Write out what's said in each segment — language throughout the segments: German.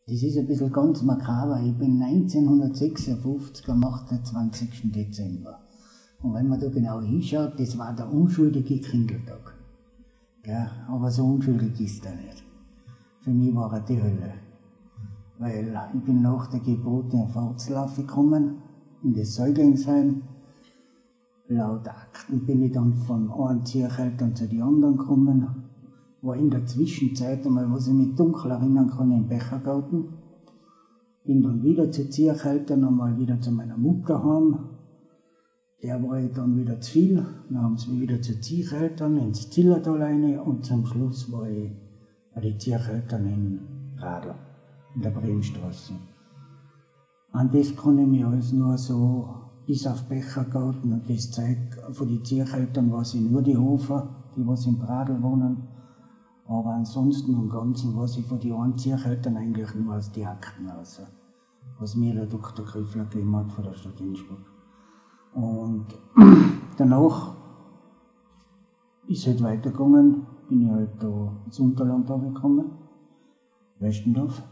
Das ist ein bisschen ganz makaber. Ich bin 1956 am 28. Dezember. Und wenn man da genau hinschaut, das war der unschuldige Kindeltag. Ja, aber so unschuldig ist er nicht. Für mich war er die Hölle. Weil ich bin nach der Geburt in Pforzlauf gekommen, in das Säuglingsheim. Laut Akten bin ich dann von einem Zieheltern zu den anderen gekommen. War in der Zwischenzeit einmal, was ich mich dunkel erinnern kann, im Bechergarten. Bin dann wieder zu Zieheltern, einmal wieder zu meiner Mutter heim. Der war ich dann wieder zu viel. Dann haben sie mich wieder zu Zieheltern ins Zillertal rein und zum Schluss war ich bei den Zieheltern in Radl, in der Bremstraße. An das kann ich mich alles nur so, bis auf Bechergarten und das Zeug von den Zieheltern weiß ich nur die Hofer, die was in Radl wohnen. Aber ansonsten im Ganzen weiß ich von den einen Zieheltern eigentlich nur aus den Akten raus, was mir der Dr. Griffler gegeben hat von der Stadt Innsbruck. Und danach ist es halt weitergegangen, bin ich halt da ins Unterland angekommen, Westendorf.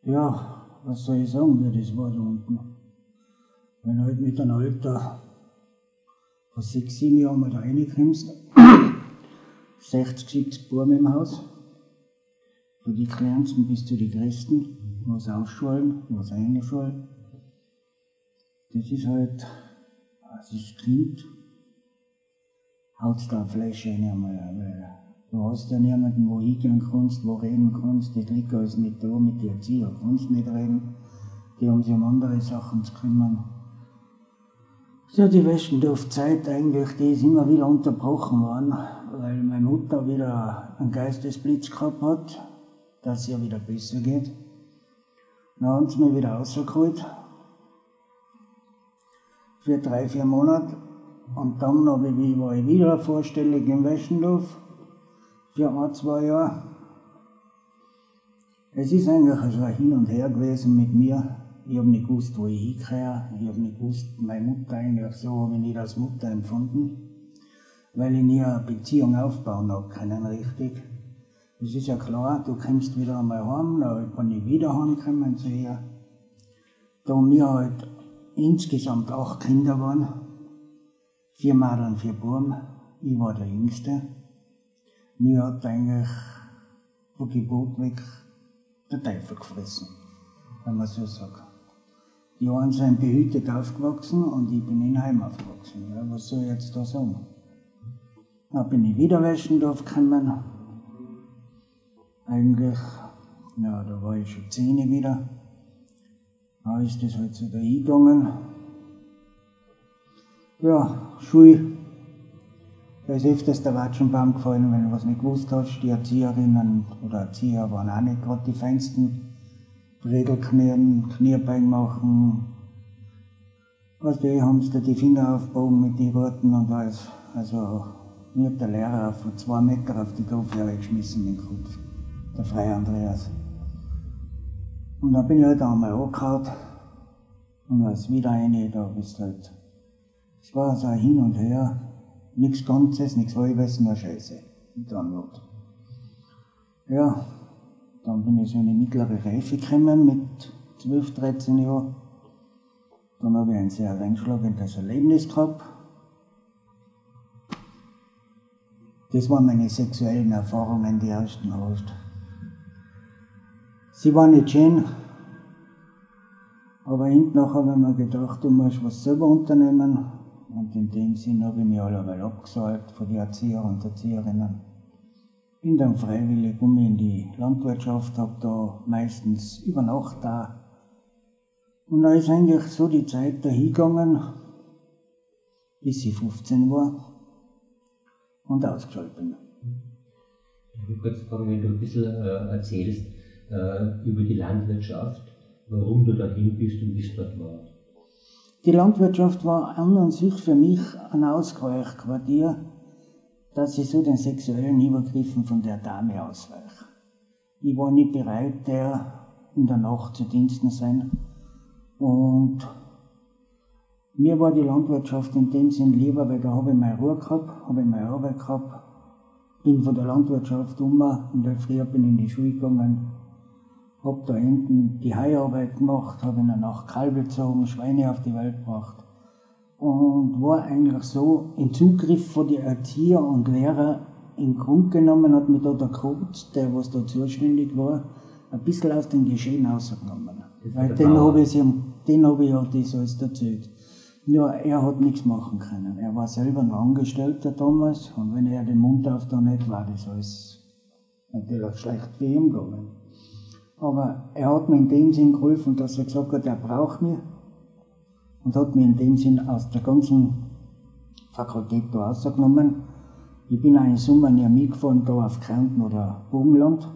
Ja, was soll ich sagen, wie das war da unten. Wenn du halt mit einem Alter von 6, 7 Jahren mal da reinkommst, 60, 70 Buben im Haus, von den Kleinsten bis zu den Größten, was ausschulen, was einschulen. Das ist halt, als das Kind haut da ein Fleisch rein einmal, weil du hast ja niemanden, wo hingehen kannst, wo reden kannst, das liegt alles nicht da, mit der Erzieher kannst nicht reden, die haben sich um andere Sachen zu kümmern. So, die Westendorf-Zeit eigentlich, die ist immer wieder unterbrochen worden, weil meine Mutter wieder einen Geistesblitz gehabt hat, dass es ihr wieder besser geht. Dann haben sie mich wieder rausgeholt. Für 3, 4 Monate. Und dann war ich wieder vorstellig in Westendorf. Für 1, 2 Jahre. Es ist eigentlich so ein Hin und Her gewesen mit mir. Ich habe nicht gewusst, wo ich hingehöre. Ich habe nicht gewusst, meine Mutter eigentlich so habe ich nicht als Mutter empfunden. Weil ich nie eine Beziehung aufbauen habe können, richtig. Es ist ja klar, du kommst wieder einmal heim, dann bin ich wieder heimgekommen zu ihr. Da wir halt insgesamt 8 Kinder waren, 4 Mädel, 4 Buben, ich war der Jüngste. Mir hat eigentlich von Geburt weg der Teufel gefressen, wenn man so sagt. Die einen sind behütet aufgewachsen und ich bin in Heim aufgewachsen. Ja, was soll ich jetzt da sagen? Dann bin ich wieder Westendorf gekommen. Eigentlich, ja, da war ich schon 10 wieder. Da ist das halt so da eingegangen. Ja, Schule. Da ist öfters der Watschenbaum gefallen, wenn du was nicht gewusst hast. Die Erzieherinnen oder Erzieher waren auch nicht gerade die feinsten. Bredel knirren, Knierbein machen. Weißt du, haben sie da die Finger aufgebogen mit den Worten und alles. Also, mir hat der Lehrer von 2 Meter auf die Tafel geschmissen in den Kopf. Der freie Andreas. Und dann bin ich halt einmal angehauen und als wieder eine, da bist du halt. Es war so ein Hin und Her, nichts Ganzes, nichts Halbes, nur Scheiße. Und dann Not. Ja, dann bin ich so in die mittlere Reife gekommen mit 12, 13 Jahren. Dann habe ich ein sehr einschlagendes Erlebnis gehabt. Das waren meine sexuellen Erfahrungen, die ersten hast. Sie waren nicht schön, aber hinten nachher habe ich mir gedacht, du musst was selber unternehmen. Und in dem Sinn habe ich mich alleweil abgesäugt von den Erzieher und Erzieherinnen. Bin dann freiwillig in die Landwirtschaft, habe da meistens über Nacht da. Und da ist eigentlich so die Zeit dahingegangen, bis ich 15 war und ausgeschaltet bin. Ich will kurz fragen, wenn du ein bisschen erzählst über die Landwirtschaft, warum du dahin bist und wie es dort war. Die Landwirtschaft war an und sich für mich ein Ausweichquartier, dass ich so den sexuellen Übergriffen von der Dame ausweiche. Ich war nicht bereit, der in der Nacht zu Diensten sein. Und mir war die Landwirtschaft in dem Sinn lieber, weil da habe ich meine Ruhe gehabt, habe ich meine Arbeit gehabt, bin von der Landwirtschaft in der Früh bin ich in die Schule gegangen, Hab da hinten die Heuarbeit gemacht, habe in der Nacht Kalbe gezogen, Schweine auf die Welt gebracht. Und war eigentlich so im Zugriff von den Erzieher und Lehrer. Im Grunde genommen hat mich da der Kurt, der was da zuständig war, ein bisschen aus dem Geschehen rausgenommen. Weil den habe ich ja das alles erzählt. Ja, er hat nichts machen können. Er war selber ein Angestellter damals und wenn er den Mund aufgetan hätte, war das alles natürlich schlecht für ihn gegangen. Aber er hat mir in dem Sinn geholfen, dass er gesagt hat, er braucht mich und hat mich in dem Sinn aus der ganzen Fakultät da rausgenommen. Ich bin auch im Sommer nie mitgefahren, da auf Kärnten oder Burgenland.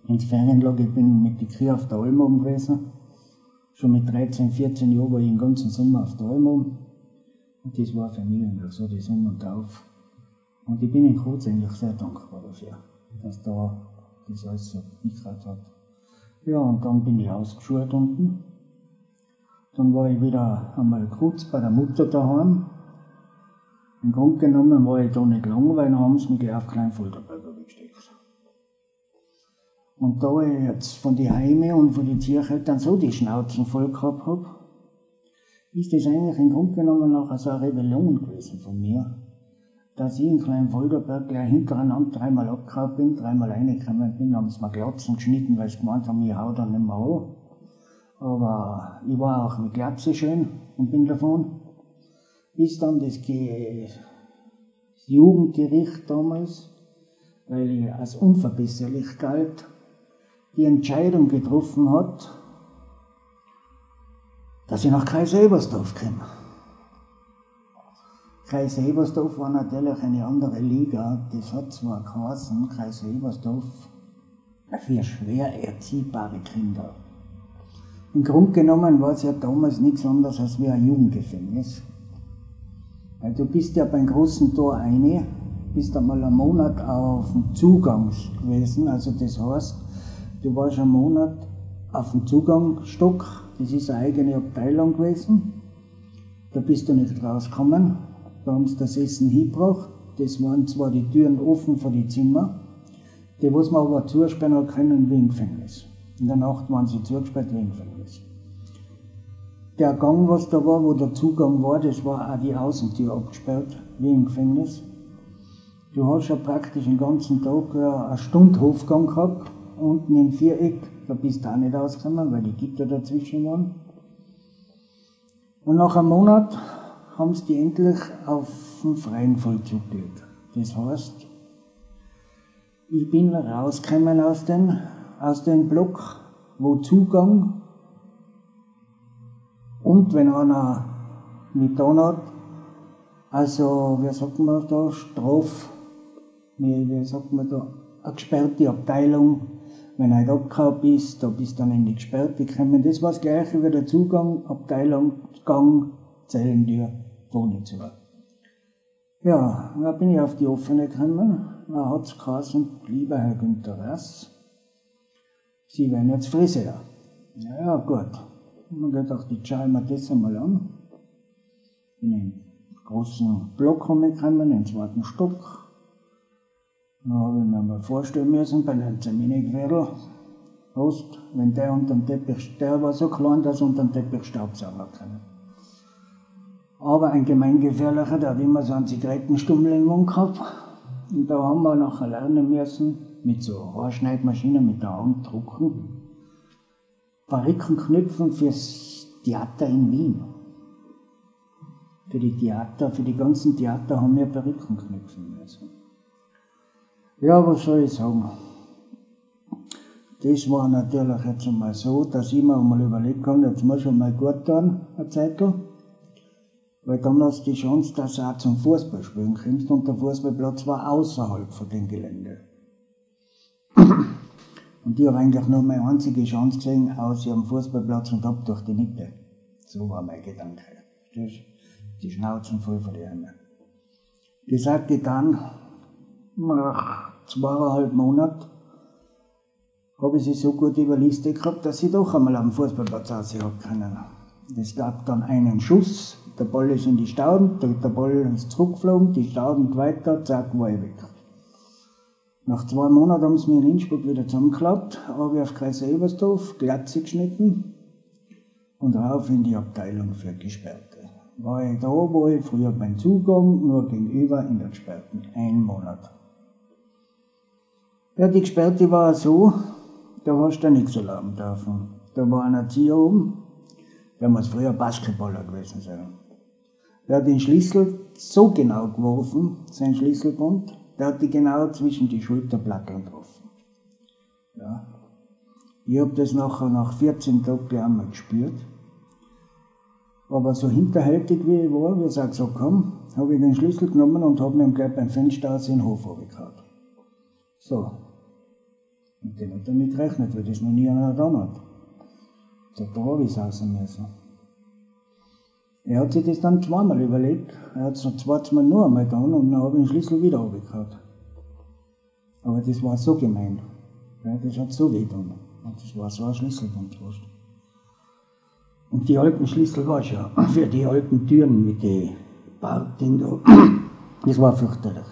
Ins Ferienlager, ich bin mit den Kühen auf der Alm oben gewesen. Schon mit 13, 14 Jahren war ich den ganzen Sommer auf der Alm oben. Und das war für mich eigentlich so das Um und Auf. Und ich bin in Kurz eigentlich sehr dankbar dafür, dass da das alles so mitgekriegt hat. Ja, und dann bin ich ausgeschult unten. Dann war ich wieder einmal kurz bei der Mutter daheim. Im Grunde genommen war ich da nicht lang, weil dann haben sie mich gleich auf Kleinfolderberger gesteckt. Und da ich jetzt von den Heimen und von den Tiereltern so die Schnauzen voll gehabt habe, ist das eigentlich im Grunde genommen nachher so eine Rebellion gewesen von mir, dass ich in Kleinfolderberg gleich hintereinander 3-mal abgehauen bin, 3-mal reingekommen bin, haben sie mir Glatzen geschnitten, weil sie gemeint haben, ich hau dann nicht mehr an. Aber ich war auch mit Glatze schön und bin davon. Bis dann das Jugendgericht damals, weil ich als unverbesserlich galt, die Entscheidung getroffen hat, dass ich nach Kreis-Ebersdorf komme. Kreis-Ebersdorf war natürlich eine andere Liga. Das hat zwar geheißen, Kreis-Ebersdorf für schwer erziehbare Kinder. Im Grunde genommen war es ja damals nichts anderes als wie ein Jugendgefängnis. Weil du bist ja beim großen Tor rein, bist einmal einen Monat auf dem Zugang gewesen, also das heißt, du warst einen Monat auf dem Zugangsstock, das ist eine eigene Abteilung gewesen, da bist du nicht rausgekommen, da haben sie das Essen hingebracht, das waren zwar die Türen offen für die Zimmer, die was man aber zusperren können wie im Gefängnis. In der Nacht waren sie zugesperrt wie im Gefängnis. Der Gang, was da war, wo der Zugang war, das war auch die Außentür abgesperrt, wie im Gefängnis. Du hast ja praktisch den ganzen Tag eine Stunde Hofgang gehabt, unten im Viereck, da bist du auch nicht rausgekommen, weil die Gitter dazwischen waren. Und nach einem Monat haben sie die endlich auf den freien Vollzug gelegt. Das heißt, ich bin rausgekommen aus dem Block, wo Zugang und wenn einer mit getan hat, also, wie sagt man da, wie sagt man da, eine gesperrte Abteilung, wenn du halt abgehauen bist, da bist du dann in die Gesperrte gekommen. Das war das Gleiche wie der Zugang, Abteilung, Gang, Zellentür, vorne zu. Ja, dann bin ich auf die offene gekommen, dann hat es geheißen, lieber Herr Günther Rass, Sie werden jetzt Friseur. Ja, gut. Und dann gedacht, ich schaue mir das einmal an. In den großen Block gekommen, in den 2. Stock. Dann habe ich mir mal vorstellen müssen, bei einem Zeminigwedel, Horst, wenn der unter dem Teppich, der war so klein, dass er unter dem Teppich Staubsauger kann. Aber ein gemeingefährlicher, der hat immer so einen Zigarettenstummel im Mund gehabt. Und da haben wir nachher lernen müssen, mit so Haarschneidmaschinen mit der Hand drucken, Perückenknöpfen fürs Theater in Wien. Für die ganzen Theater haben wir Perücken knüpfen müssen. Ja, was soll ich sagen? Das war natürlich jetzt einmal so, dass ich mir einmal überlegt habe, jetzt muss ich mal gut tun, eine Zeitl. Weil dann hast du die Chance, dass du auch zum Fußballspielen kommst und der Fußballplatz war außerhalb von dem Gelände. Und ich habe eigentlich nur meine einzige Chance gesehen, aus ihrem Fußballplatz und ab durch die Mitte. So war mein Gedanke. Die Schnauzen voll von den Händen. Gesagt, getan, nach 2,5 Monaten habe ich sie so gut überlistet gehabt, dass ich doch einmal am Fußballplatz raushaben können. Es gab dann einen Schuss, der Ball ist in die Stauden, der Ball ist zurückgeflogen, die Stauden weiter, zack, war ich weg. Nach 2 Monaten haben sie mich in Innsbruck wieder zusammengeklappt, habe ich auf Kreis Ebersdorf, Glatze geschnitten und rauf in die Abteilung für Gesperrte. War ich da, wo ich früher beim Zugang, nur gegenüber in der Gesperrten. 1 Monat. Ja, die Gesperrte war so, da hast du nichts erlauben dürfen. Da war ein Erzieher oben, der muss früher Basketballer gewesen sein. Der hat den Schlüssel so genau geworfen, sein Schlüsselbund, der hat die genau zwischen die Schulterblatteln getroffen. Ja. Ich habe das nachher nach 14 Tagen gleich einmal gespürt. Aber so hinterhältig wie ich war, wie es auch gesagt haben, habe ich den Schlüssel genommen und habe ihn gleich beim Fenster aus in den Hof runtergehauen. So. Und den hat er nicht gerechnet, weil das noch nie einer getan hat. Da habe ich es raus müssen. Er hat sich das dann 2-mal überlegt, er hat es noch 2. Mal nur einmal getan und dann habe ich den Schlüssel wieder runtergehauen. Aber das war so gemein. Ja, das hat so weh getan. Und das war so ein Schlüsselbund fast. Und die alten Schlüssel war schon für die alten Türen mit den Bartding da. Das war fürchterlich.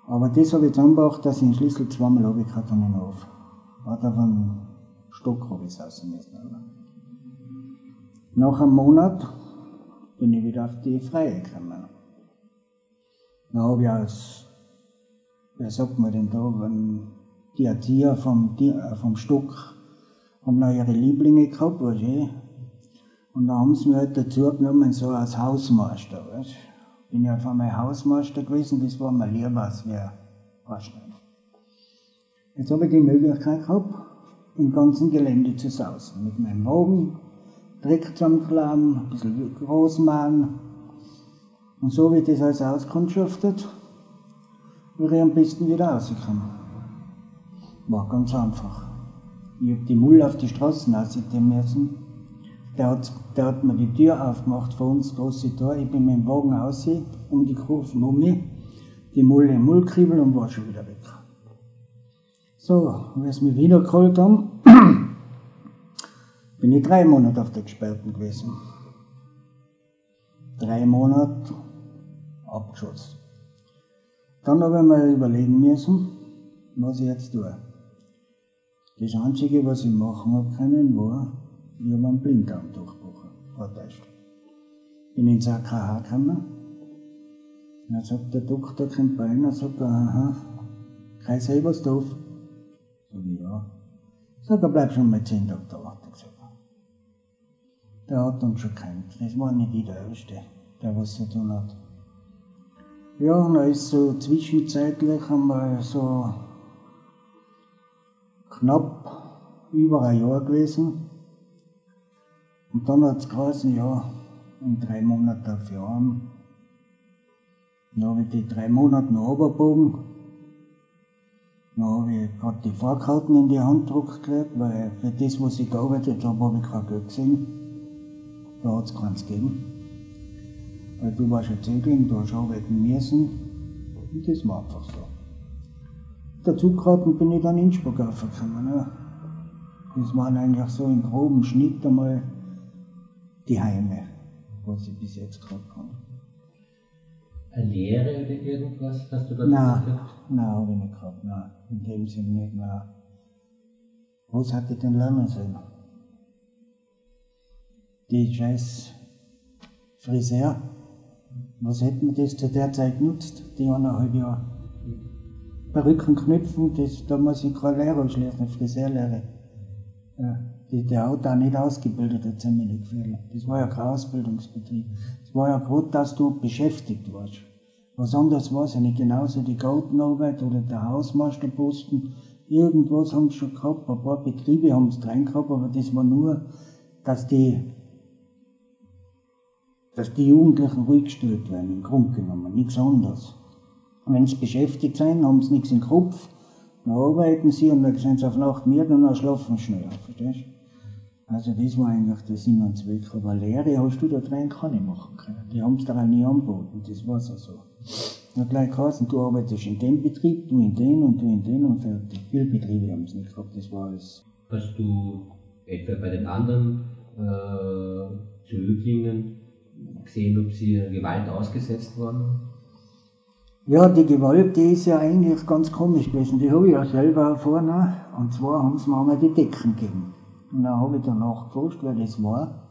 Aber das habe ich zusammengebracht, dass ich den Schlüssel 2-mal runtergehauen habe in den Hof. Hat auf einen Stock habe ich es raus müssen. Nach einem Monat bin ich wieder auf die Freie gekommen. Dann habe ich als, wer sagt man denn da, wenn die Erzieher vom Stock haben noch ihre Lieblinge gehabt, weißt du? Und dann haben sie mich halt dazu genommen, so als Hausmeister, weißt du? Bin ja auf einmal Hausmeister gewesen, das war mir lieber als wer vorstellen. Jetzt habe ich die Möglichkeit gehabt, im ganzen Gelände zu sausen. Mit meinem Wagen, Dreck zusammenklauen, ein bisschen groß machen. Und so wie das alles auskundschaftet, wäre ich am besten wieder rausgekommen. War ganz einfach. Ich habe die Mull auf die Straßen rausgehen müssen. Der hat mir die Tür aufgemacht von uns, das große Tor. Ich bin mit dem Wagen raus, um die Kurven um mich, die Mull im Mullkribbel und war schon wieder weg. So, wie sie mich wieder geholt haben, bin ich 3 Monate auf der Gesperrten gewesen. 3 Monate abgeschossen. Dann habe ich mir überlegen müssen, was ich jetzt tue. Das Einzige, was ich machen habe können, war, ich habe einen Blinddarm durchgebrochen, vortäuscht. Bin ins AKH gekommen, dann sagt der Doktor, kommt rein, dann sagt er, aha, Kreis Ebersdorf. Sag ich, ja. Sag er, bleib schon mal 10 Tage da, hat er gesagt. Der hat uns schon gekannt, das war nicht der Erste, der was so tun hat. Ja, und dann ist so zwischenzeitlich einmal so knapp über ein Jahr gewesen. Und dann hat es geheißen, ja, in 3 Monaten auf Jahren. Dann habe ich die 3 Monate noch runtergebogen. Dann habe ich gerade die Fahrkarten in die Hand gekriegt, weil für das, was ich gearbeitet habe, habe ich kein Geld gesehen. Da hat es keins gegeben. Weil du warst ja zögeln, du hast arbeiten müssen. Und das war einfach so. Dazu geraten bin ich dann in Innsbruck aufgekommen. Ja. Das waren eigentlich so im groben Schnitt einmal die Heime, was ich bis jetzt gehabt habe. Eine Lehre oder irgendwas hast du da gehabt? Nein, habe ich nicht gehabt. Nein, in dem Sinne nicht. Nein. Was hätte ich denn lernen sollen? Die scheiß Friseur, was hätten wir das zu der Zeit genutzt? Die 1,5 Jahre. Perücken knüpfen, da muss ich keine Lehre anschließen, eine Friseurlehre. Ja, der hat auch nicht ausgebildet, hat mir nicht gefallen. Das war ja kein Ausbildungsbetrieb. Das war ja gerade, dass du beschäftigt warst. Was anderes war es ja nicht. Genauso die Gartenarbeit oder der Hausmeisterposten. Irgendwas haben sie schon gehabt. Ein paar Betriebe haben es drin gehabt, aber das war nur, dass die Jugendlichen ruhig gestellt werden, im Grunde genommen. Nichts anderes. Und wenn sie beschäftigt sind, haben sie nichts im Kopf. Dann arbeiten sie und dann sind sie auf Nacht müde und dann schlafen sie schneller. Verstehst du? Also das war eigentlich der Sinn und Zweck. Aber Lehre hast du da drin keine machen können. Die haben es dir auch nie angeboten, das war so. Dann gleich geheißen, du arbeitest in dem Betrieb, du in den und fertig. Viele Betriebe haben es nicht gehabt, das war alles. Hast du etwa bei den anderen Zöglingen gesehen, ob sie Gewalt ausgesetzt waren? Ja, die Gewalt, die ist ja eigentlich ganz komisch gewesen. Die habe ich ja selber erfahren. Und zwar haben sie mir einmal die Decken gegeben. Und dann habe ich danach gefragt, wer das war.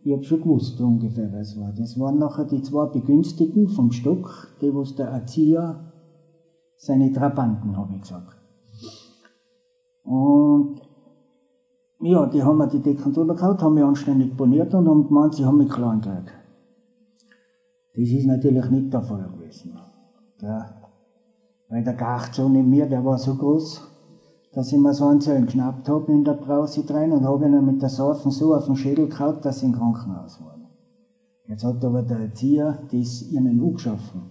Ich habe schon gewusst, ungefähr, wer es war. Das waren nachher die zwei Begünstigten vom Stock, die was der Erzieher seine Trabanten, habe ich gesagt. Und ja, die haben mir die Decken drüber gehauen, haben mich anständig boniert und haben gemeint, sie haben mich klein gekriegt. Das ist natürlich nicht der Fall gewesen. Ja. Weil der Gachzo neben mir, der war so groß, dass ich mir so einen Zellen geschnappt habe in der Brause rein und habe ihn mit der Saufen so auf den Schädel gehauen, dass sie im Krankenhaus waren. Jetzt hat aber der Erzieher das ihnen angeschaffen.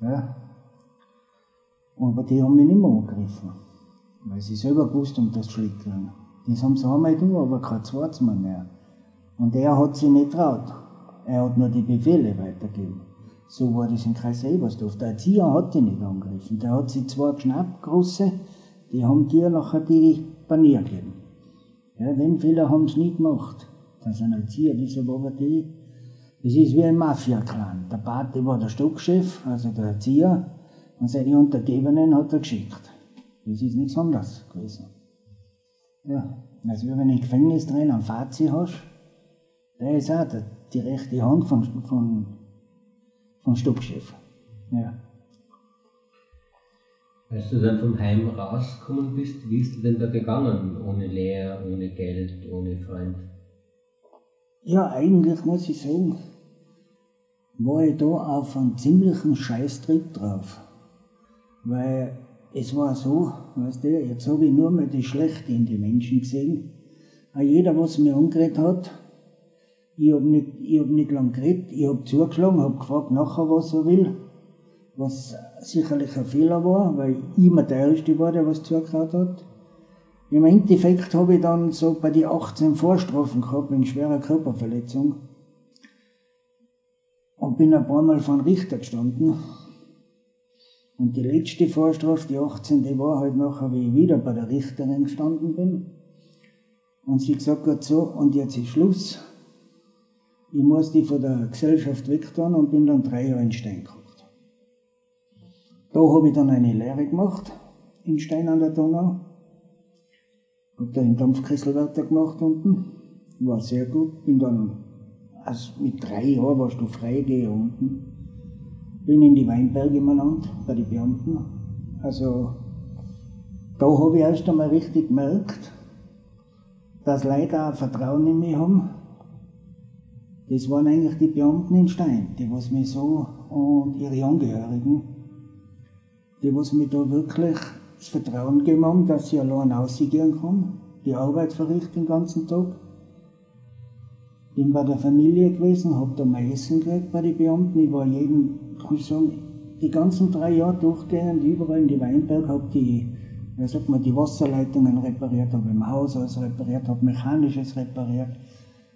Ja. Aber die haben mich nicht mehr angegriffen, weil sie selber gewusst haben, dass sie schlecht kriegen. Das haben sie einmal getan, aber kein zweites Mal mehr. Und er hat sich nicht traut. Er hat nur die Befehle weitergegeben. So war das in Kreis Ebersdorf. Der Erzieher hat die nicht angegriffen. Der hat sich zwei geschnappt, große, die haben dir nachher die Panier gegeben. Ja, den Fehler haben sie nicht gemacht. Das ist ein Erzieher, deshalb aber die. Das ist wie ein Mafia-Clan. Der Pate war der Stockchef, also der Erzieher, und seine Untergebenen hat er geschickt. Das ist nichts anderes gewesen. Ja, also wenn du im Gefängnis drin einen Fazi hast, der ist auch die rechte Hand vom Stockchef. Ja. Als du dann vom Heim rausgekommen bist, wie ist du denn da gegangen? Ohne Lehre, ohne Geld, ohne Freund? Ja, eigentlich muss ich sagen, war ich da auf einen ziemlichen Scheißtritt drauf. Weil es war so, weißt du, jetzt habe ich nur mal das Schlechte in die Menschen gesehen. Auch jeder, was mich angeredet hat, ich hab nicht lang geredet, ich habe zugeschlagen, habe gefragt nachher, was er will. Was sicherlich ein Fehler war, weil ich immer der Erste war, der was zugetraut hat. Im Endeffekt habe ich dann so bei den 18 Vorstrafen gehabt, wegen schwerer Körperverletzung. Und bin ein paar Mal vor dem Richter gestanden. Und die letzte Vorstrafe, die 18, die war halt nachher, wie ich wieder bei der Richterin gestanden bin. Und sie gesagt hat so, und jetzt ist Schluss. Ich muss die von der Gesellschaft wegtun und bin dann 3 Jahre in Stein gekommen. Da habe ich dann eine Lehre gemacht, in Stein an der Donau. Habe da den Dampfkesselwärter gemacht unten. War sehr gut. Bin dann, also mit 3 Jahren warst du Freigeher unten. Bin in die Weinberge gelandet, bei den Beamten. Also, da habe ich erst einmal richtig gemerkt, dass Leute auch Vertrauen in mich haben. Das waren eigentlich die Beamten in Stein, die was mich so, und ihre Angehörigen, die was mir da wirklich das Vertrauen gegeben haben, dass ich allein rausgehen kann, die Arbeit verrichte den ganzen Tag. Bin bei der Familie gewesen, habe da mein Essen gekriegt bei den Beamten. Ich war kann ich sagen, die ganzen 3 Jahre durchgehend überall in die Weinberg, habe die Wasserleitungen repariert, habe im Haushaus repariert, habe Mechanisches repariert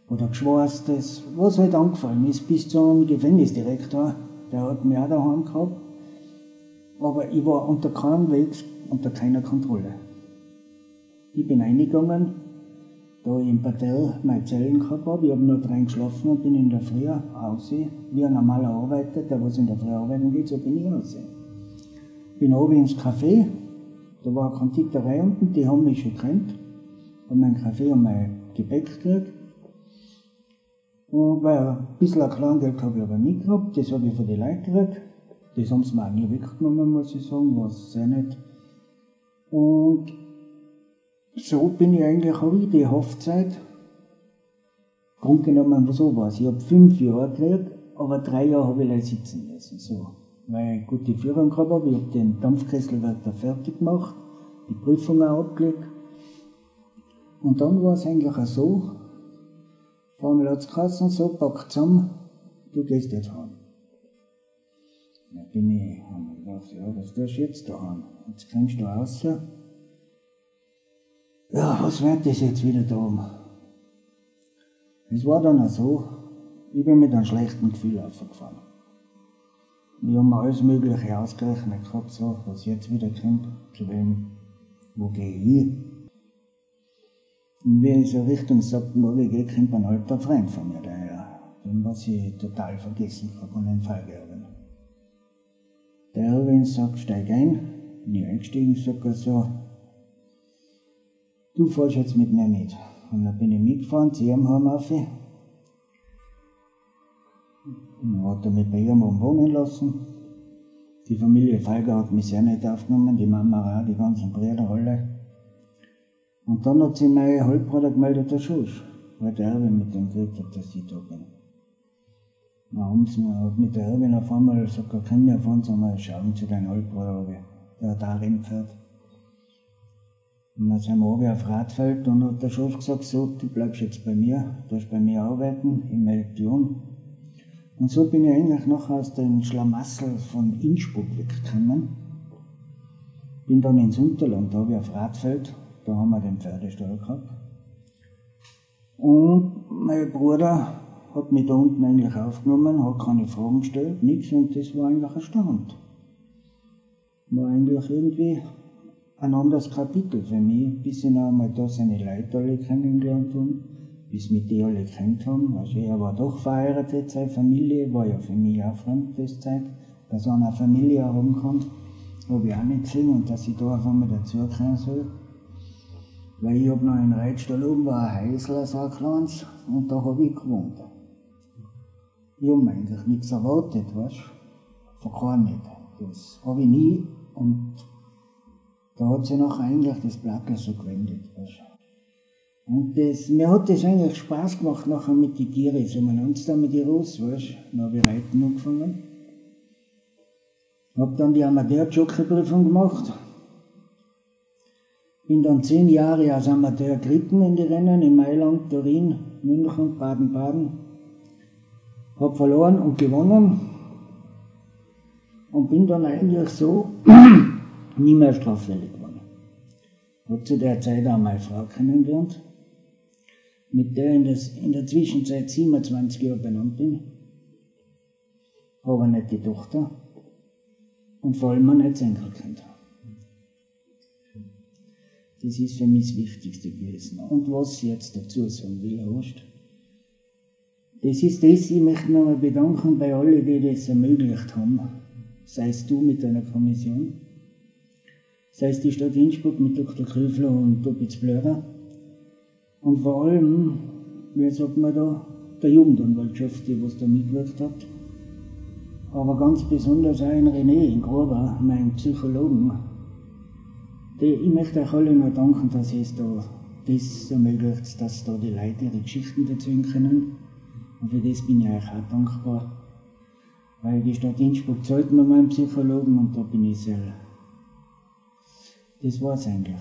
oder Geschworstes, was halt angefallen ist, bis zu einem Gefängnisdirektor, der hat mich auch daheim gehabt. Aber ich war unter keinem Weg, unter keiner Kontrolle. Ich bin reingegangen, da ich im Parterre meine Zellen gehabt habe, ich habe nur drin geschlafen und bin in der Früh raus, wie ein normaler Arbeiter, der was in der Früh arbeiten geht, so bin ich raus. Bin oben ins Café, da war eine Konditorei unten, die haben mich schon gekannt, habe meinen Kaffee und mein Gepäck gekriegt. Und weil ein bisschen Kleingeld habe ich aber nicht gehabt, das habe ich von den Leuten gekriegt. Das haben sie mir auch nie weggenommen, muss ich sagen, was sehr nett. Und so bin ich eigentlich auch in die Haftzeit. Grundgenommen so war es. Ich habe 5 Jahre gekriegt, aber 3 Jahre habe ich leider sitzen müssen. So. Weil ich gute Führung gehabt habe, ich habe den Dampfkesselwärter fertig gemacht, die Prüfung auch abgelegt. Und dann war es eigentlich auch so, vor allem hat es geheißen, so, pack zusammen, du gehst jetzt heim. Da bin ich, habe ich gedacht, ja, was tust du jetzt daheim? Jetzt kommst du raus. Ja, was wird das jetzt wieder da haben? Es war dann auch so, ich bin mit einem schlechten Gefühl aufgefahren. Ich habe mir alles Mögliche ausgerechnet gehabt, so, was jetzt wieder kommt, zu wem, wo gehe ich hin. Und wie ich so Richtung Sappenburg gehe, kommt ein alter Freund von mir daher, den was ich total vergessen habe und den Fall gehabt. Der Erwin sagt, steig ein. Bin ich eingestiegen, sagt er so, du fährst jetzt mit mir mit. Und dann bin ich mitgefahren, zu ihrem Heim rauf. Und hat er mich bei ihrem Heim wohnen lassen. Die Familie Feiger hat mich sehr nicht aufgenommen, die Mama auch, die ganzen Brüder alle. Und dann hat sich mein Halbbruder gemeldet, der Schusch, weil der Erwin mit dem geredet hat, dass ich da bin. Dann hat mit der Erwin auf einmal gesagt, komm wir fahren, sagen wir, schauen zu deinem Halbbruder, der hat auch Rennpferd. Und dann sind wir oben auf Radfeld und hat der Schusch gesagt, so, du bleibst jetzt bei mir, du darfst bei mir arbeiten, ich melde dich an. Und so bin ich eigentlich noch aus den Schlamassel von Innsbruck weggekommen. Bin dann ins Unterland, da habe ich auf Radfeld, da haben wir den Pferdestall gehabt. Und mein Bruder hat mich da unten eigentlich aufgenommen, hat keine Fragen gestellt, nichts, und das war eigentlich erstaunt. War eigentlich irgendwie ein anderes Kapitel für mich, bis ich noch einmal da seine Leute alle kennengelernt habe, bis wir die alle kennt haben. Also er war doch verheiratet, seine Familie war ja für mich auch fremd, das Zeit, dass er eine Familie haben kann, habe ich auch nicht gesehen, und dass ich da auf einmal dazukommen soll. Weil ich habe noch einen Reitstall oben, war ein Häusler, so ein kleines, und da habe ich gewohnt. Ich habe mir eigentlich nichts erwartet, weißt du, von keinem nicht. Das habe ich nie, und da hat sich nachher eigentlich das Blattl so gewendet, weißt du. Und mir hat das eigentlich Spaß gemacht, nachher mit den Tieren, so man uns da mit den Ross, weißt du. Dann habe ich Reiten angefangen. Habe dann die Amateur-Jockey-Prüfung gemacht. Bin dann 10 Jahre als Amateur geritten in die Rennen, in Mailand, Turin, München, Baden-Baden. Hab verloren und gewonnen. Und bin dann eigentlich so nie mehr straffällig geworden. Hab zu der Zeit auch meine Frau kennengelernt, mit der ich in der Zwischenzeit 27 Jahre benannt bin. Habe eine nette Tochter und vor allem ein nettes Enkelkind. Das ist für mich das Wichtigste gewesen. Und was ich jetzt dazu sagen will, Horst, das ist das, ich möchte mich nochmal bedanken bei allen, die das ermöglicht haben. Sei es du mit deiner Kommission, sei es die Stadt Innsbruck mit Dr. Kröfler und Topitz Blörer. Und vor allem, wie sagt man da, der Jugendanwaltschaft, die was da mitgewirkt hat. Aber ganz besonders auch in René, in Grober, meinen Psychologen. Ich möchte euch alle noch danken, dass ihr es da das ermöglicht, dass da die Leute ihre Geschichten erzählen können. Und für das bin ich euch auch dankbar. Weil die Stadt Innsbruck zahlt mir meinen Psychologen, und da bin ich sehr. Das war's eigentlich.